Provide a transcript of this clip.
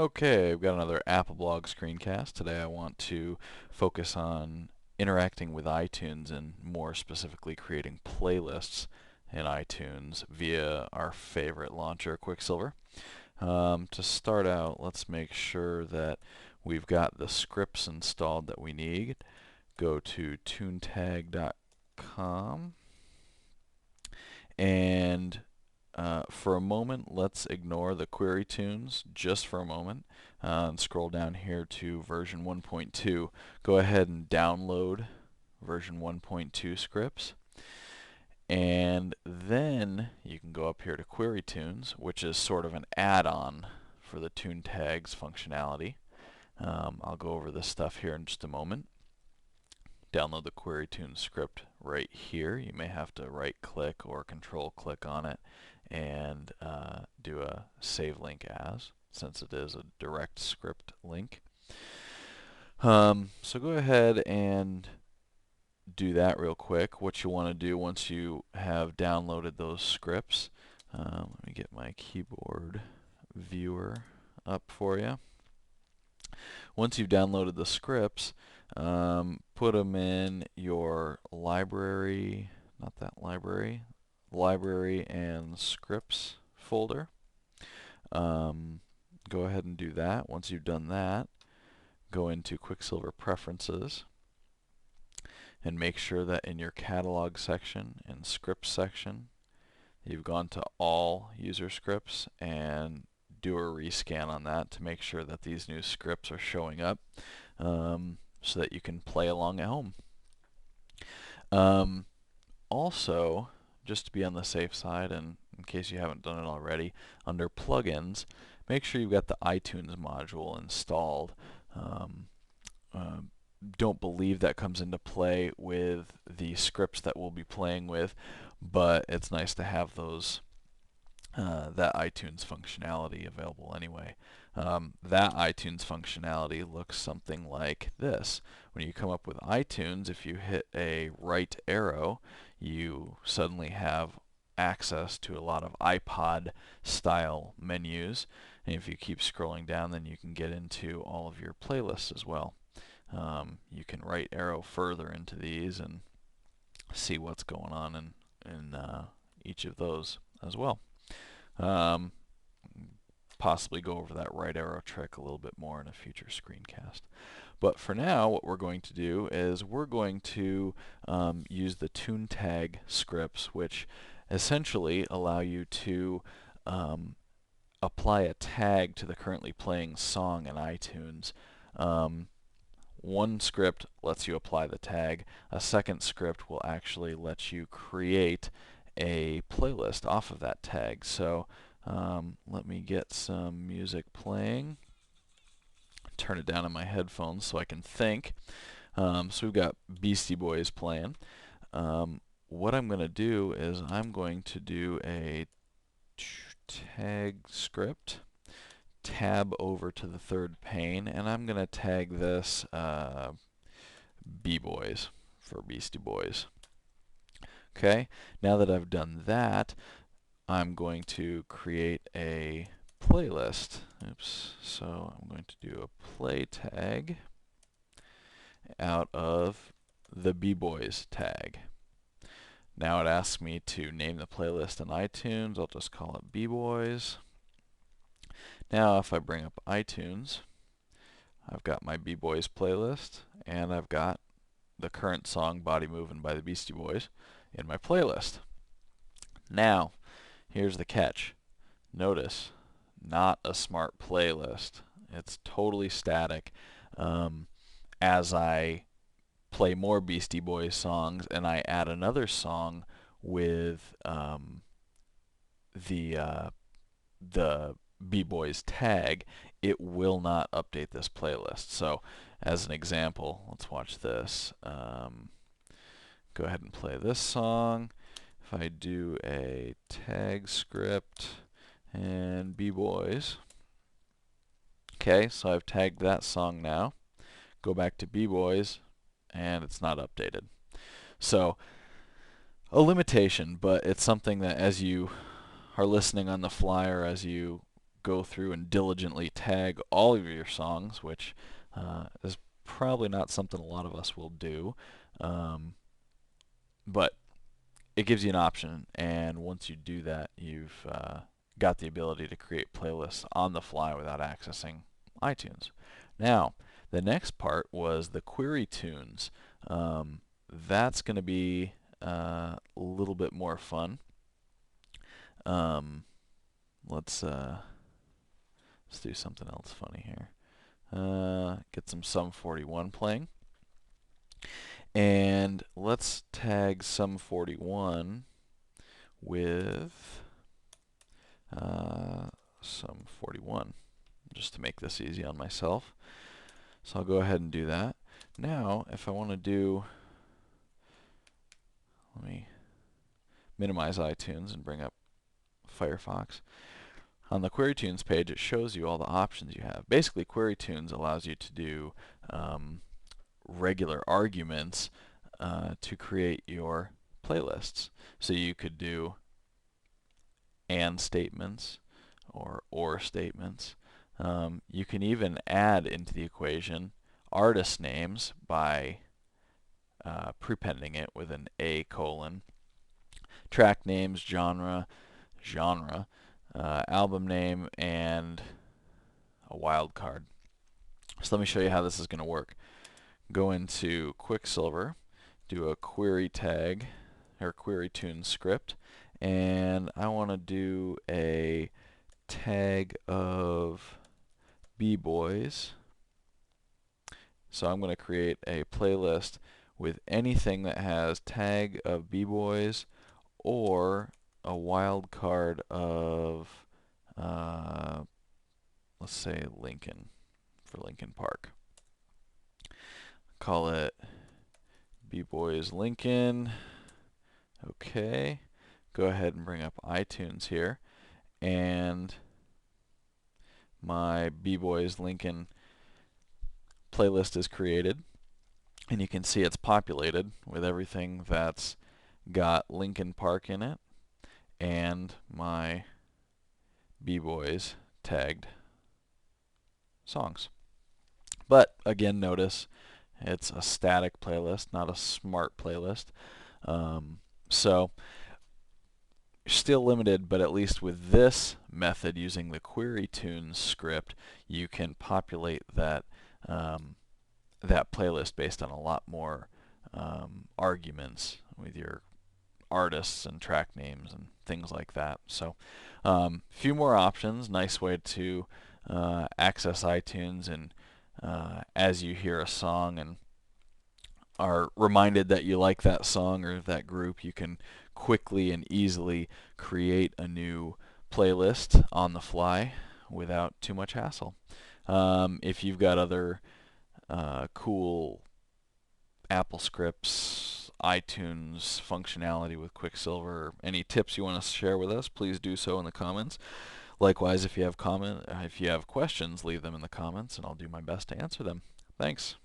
Okay, I've got another Apple Blog screencast. Today I want to focus on interacting with iTunes and more specifically creating playlists in iTunes via our favorite launcher, Quicksilver. To start out, let's make sure that we've got the scripts installed that we need. Go to toontag.com and for a moment, let's ignore the query tunes just for a moment and scroll down here to version 1.2. Go ahead and download version 1.2 scripts. And then you can go up here to Query Tunes, which is sort of an add-on for the tune tags functionality. I'll go over this stuff here in just a moment. Download the Query Tunes script right here. You may have to right-click or control-click on it and do a save link as, since it is a direct script link. So go ahead and do that real quick. What you want to do once you have downloaded those scripts, let me get my keyboard viewer up for you. Once you've downloaded the scripts, put them in your library, not that library, library and scripts folder. Go ahead and do that. Once you've done that, go into Quicksilver Preferences and make sure that in your catalog section and scripts section, you've gone to all user scripts and do a rescan on that to make sure that these new scripts are showing up so that you can play along at home. Also, just to be on the safe side, and in case you haven't done it already, under plugins, make sure you've got the iTunes module installed. Don't believe that comes into play with the scripts that we'll be playing with, but it's nice to have those that iTunes functionality available anyway. That iTunes functionality looks something like this. When you come up with iTunes, if you hit a right arrow, you suddenly have access to a lot of iPod style menus, and if you keep scrolling down, then you can get into all of your playlists as well. You can right arrow further into these and see what's going on in each of those as well. Possibly go over that right arrow trick a little bit more in a future screencast. But for now, what we're going to do is we're going to use the tune tag scripts, which essentially allow you to apply a tag to the currently playing song in iTunes. One script lets you apply the tag. A second script will actually let you create a playlist off of that tag. So let me get some music playing. Turn it down in my headphones so I can think. So we've got Beastie Boys playing. What I'm going to do is I'm going to do a tag script, tab over to the third pane, and I'm going to tag this B-Boys for Beastie Boys. Okay, now that I've done that, I'm going to create a playlist. Oops, so I'm going to do a play tag out of the B-Boys tag. Now it asks me to name the playlist in iTunes. I'll just call it B-Boys. Now if I bring up iTunes, I've got my B-Boys playlist, and I've got the current song Body Movin' by the Beastie Boys in my playlist. Now, here's the catch. Notice, not a smart playlist. It's totally static. As I play more Beastie Boys songs and I add another song with the B-Boys tag, it will not update this playlist. So, as an example, let's watch this. Go ahead and play this song. If I do a tag script and B-Boys, okay, so I've tagged that song now. Go back to B-Boys, and it's not updated. So, a limitation, but it's something that as you are listening on the fly or as you go through and diligently tag all of your songs, which is probably not something a lot of us will do. But it gives you an option, and once you do that, you've got the ability to create playlists on the fly without accessing iTunes. Now, the next part was the query tunes. That's going to be a little bit more fun. Let's do something else funny here. Get some 41 playing. And let's tag Sum 41 with Sum 41, just to make this easy on myself. So I'll go ahead and do that. Now, if I want to do, let me minimize iTunes and bring up Firefox. On the Query Tunes page, it shows you all the options you have. Basically, Query Tunes allows you to do regular arguments to create your playlists. So you could do and statements or statements. You can even add into the equation artist names by prepending it with an A colon, track names, genre, album name, and a wildcard. So let me show you how this is going to work. Go into Quicksilver, do a query tag or query tune script, and I want to do a tag of b-boys. So I'm going to create a playlist with anything that has tag of b-boys or a wildcard of, let's say, Lincoln, for Lincoln Park. Call it b-boys Lincoln. Okay. Go ahead and bring up iTunes here, and my b-boys Lincoln playlist is created, and you can see it's populated with everything that's got Lincoln Park in it and my b-boys tagged songs. But again, notice it's a static playlist, not a smart playlist. So you're still limited, but at least with this method using the query tunes script, you can populate that that playlist based on a lot more arguments with your artists and track names and things like that. So few more options, nice way to access iTunes, and as you hear a song and are reminded that you like that song or that group, you can quickly and easily create a new playlist on the fly without too much hassle. If you've got other cool Apple scripts, iTunes functionality with Quicksilver, or any tips you want to share with us, please do so in the comments. Likewise, if you have questions, leave them in the comments, and I'll do my best to answer them. Thanks.